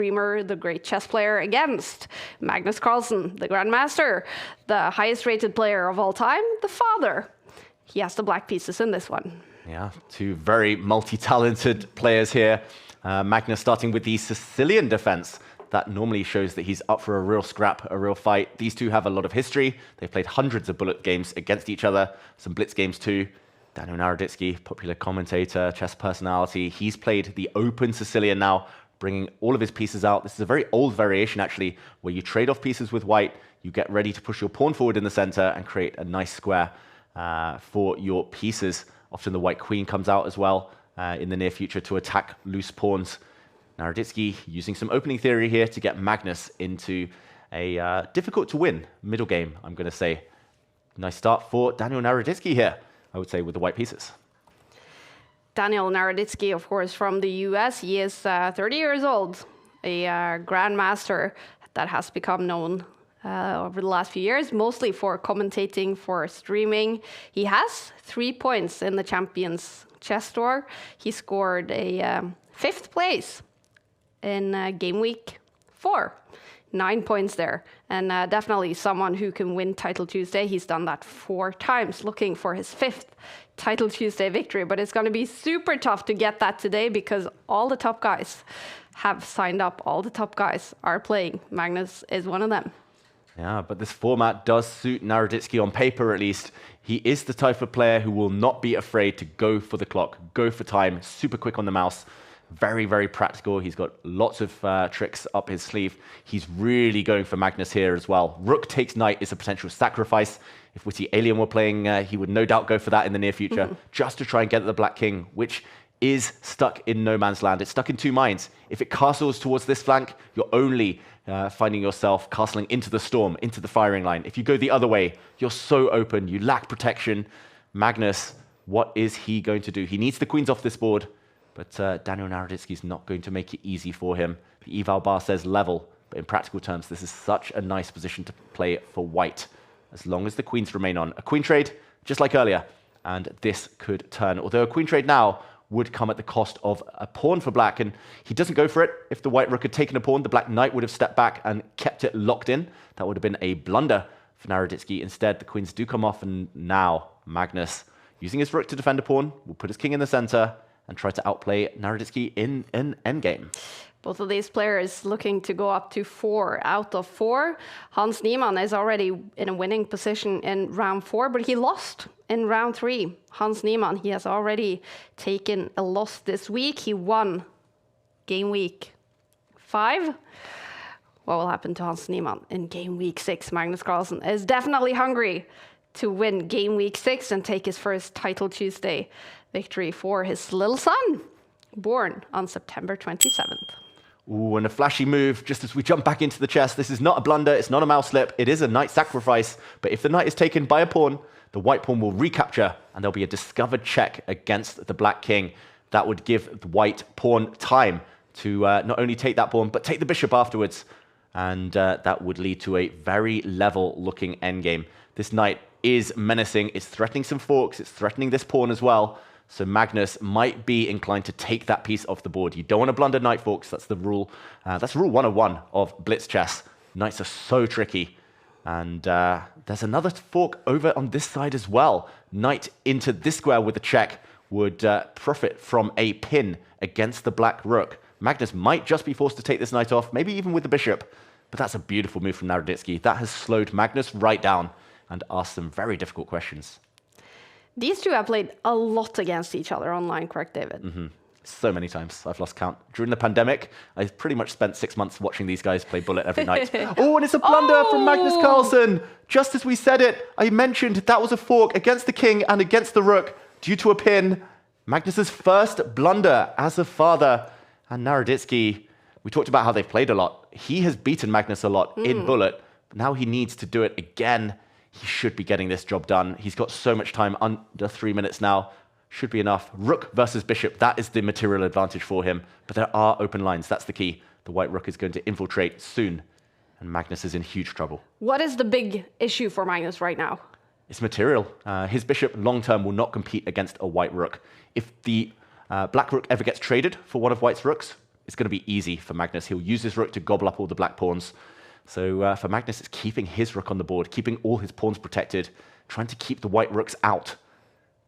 streamer, the great chess player, against Magnus Carlsen, the grandmaster, the highest rated player of all time, the father. He has the black pieces in this one. Yeah, two very multi-talented players here. Magnus starting with the Sicilian defense. That normally shows that he's up for a real scrap, a real fight. These two have a lot of history. They've played hundreds of bullet games against each other, some blitz games too. Daniel Naroditsky, popular commentator, chess personality. He's played the open Sicilian now, bringing all of his pieces out. This is a very old variation, actually, where you trade off pieces with white, you get ready to push your pawn forward in the center and create a nice square for your pieces. Often the white queen comes out as well in the near future to attack loose pawns. Naroditsky using some opening theory here to get Magnus into a difficult-to-win middle game, I'm going to say. Nice start for Daniel Naroditsky here, I would say, with the white pieces. Daniel Naroditsky, of course, from the US. He is 30 years old, a grandmaster that has become known over the last few years, mostly for commentating, for streaming. He has 3 points in the Champions Chess Tour. He scored a 5th place in game week 4. 9 points there, and definitely someone who can win Title Tuesday. He's done that 4 times, looking for his 5th Title Tuesday victory, but it's going to be super tough to get that today because all the top guys have signed up. All the top guys are playing. Magnus is one of them. Yeah, but this format does suit Naroditsky on paper, at least. He is the type of player who will not be afraid to go for the clock, go for time, super quick on the mouse. Very, very practical. He's got lots of tricks up his sleeve. He's really going for Magnus here as well. Rook takes knight is a potential sacrifice. If Witty Alien were playing, he would no doubt go for that in the near future, just to try and get the black king, which is stuck in no man's land. It's stuck in 2 minds. If it castles towards this flank, you're only finding yourself castling into the storm, into the firing line. If you go the other way, you're so open, you lack protection. Magnus, what is he going to do? He needs the queens off this board. But Daniel Naroditsky is not going to make it easy for him. The eval bar says level, but in practical terms, this is such a nice position to play for white, as long as the queens remain on. A queen trade, just like earlier, and this could turn. Although a queen trade now would come at the cost of a pawn for black, and he doesn't go for it. If the white rook had taken a pawn, the black knight would have stepped back and kept it locked in. That would have been a blunder for Naroditsky. Instead, the queens do come off, and now Magnus, using his rook to defend a pawn, will put his king in the center and try to outplay Naroditsky in an endgame. Both of these players looking to go up to 4 out of 4. Hans Niemann is already in a winning position in round 4, but he lost in round 3. Hans Niemann, he has already taken a loss this week. He won game week 5. What will happen to Hans Niemann in game week 6? Magnus Carlsen is definitely hungry to win game week 6 and take his first Title Tuesday victory for his little son, born on September 27th. Ooh, and a flashy move just as we jump back into the chess. This is not a blunder, it's not a mouse slip, it is a knight sacrifice. But if the knight is taken by a pawn, the white pawn will recapture, and there'll be a discovered check against the black king. That would give the white pawn time to not only take that pawn, but take the bishop afterwards. And that would lead to a very level-looking endgame. This knight is menacing, it's threatening some forks, it's threatening this pawn as well. So Magnus might be inclined to take that piece off the board. You don't want to blunder knight forks. That's the rule. That's rule 101 of blitz chess. Knights are so tricky. And there's another fork over on this side as well. Knight into this square with a check would profit from a pin against the black rook. Magnus might just be forced to take this knight off, maybe even with the bishop. But that's a beautiful move from Naroditsky. That has slowed Magnus right down and asked some very difficult questions. These two have played a lot against each other online, correct, David? So many times. I've lost count. During the pandemic, I pretty much spent 6 months watching these guys play bullet every night. Oh, and it's a blunder from Magnus Carlsen. Just as we said it, I mentioned that was a fork against the king and against the rook due to a pin. Magnus's first blunder as a father. And Naroditsky, we talked about how they've played a lot. He has beaten Magnus a lot in bullet. But now he needs to do it again. He should be getting this job done. He's got so much time, under 3 minutes now. Should be enough. Rook versus bishop, that is the material advantage for him. But there are open lines, that's the key. The white rook is going to infiltrate soon. And Magnus is in huge trouble. What is the big issue for Magnus right now? It's material. His bishop, long-term, will not compete against a white rook. If the black rook ever gets traded for one of white's rooks, it's going to be easy for Magnus. He'll use his rook to gobble up all the black pawns. So for Magnus, it's keeping his rook on the board, keeping all his pawns protected, trying to keep the white rooks out.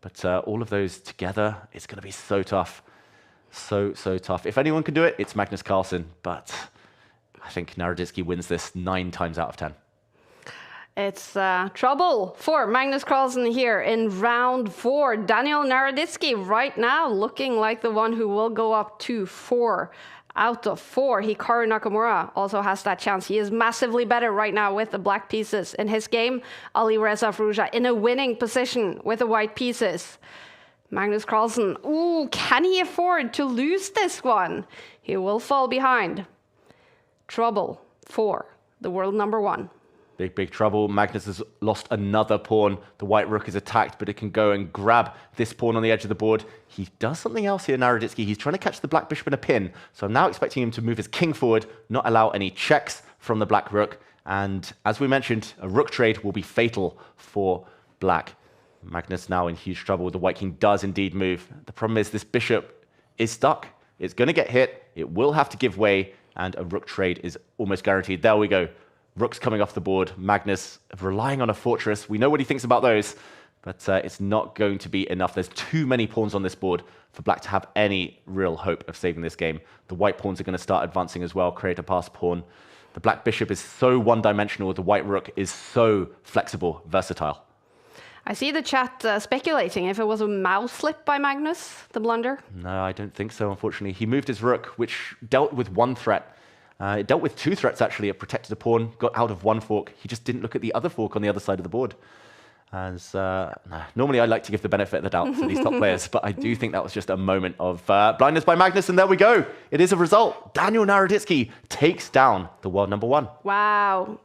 But all of those together, it's going to be so tough. So tough. If anyone can do it, it's Magnus Carlsen. But I think Naroditsky wins this 9 times out of 10. It's trouble for Magnus Carlsen here in round 4. Daniel Naroditsky right now looking like the one who will go up to 4 out of 4. Hikaru Nakamura also has that chance. He is massively better right now with the black pieces in his game. Ali Reza Frouja in a winning position with the white pieces. Magnus Carlsen, ooh, can he afford to lose this one? He will fall behind. Trouble for the world number 1. Big trouble. Magnus has lost another pawn. The white rook is attacked, but it can go and grab this pawn on the edge of the board. He does something else here, Naroditsky. He's trying to catch the black bishop in a pin. So I'm now expecting him to move his king forward, not allow any checks from the black rook. And as we mentioned, a rook trade will be fatal for black. Magnus now in huge trouble. The white king does indeed move. The problem is this bishop is stuck. It's going to get hit. It will have to give way, and a rook trade is almost guaranteed. There we go. Rook's coming off the board. Magnus relying on a fortress. We know what he thinks about those, but it's not going to be enough. There's too many pawns on this board for black to have any real hope of saving this game. The white pawns are going to start advancing as well, create a passed pawn. The black bishop is so one-dimensional. The white rook is so flexible, versatile. I see the chat speculating if it was a mouse slip by Magnus, the blunder. No, I don't think so, unfortunately. He moved his rook, which dealt with one threat. It dealt with 2 threats, actually. It protected a pawn, got out of one fork. He just didn't look at the other fork on the other side of the board. As normally, I like to give the benefit of the doubt to these top players, but I do think that was just a moment of blindness by Magnus, and there we go. It is a result. Daniel Naroditsky takes down the world number 1. Wow.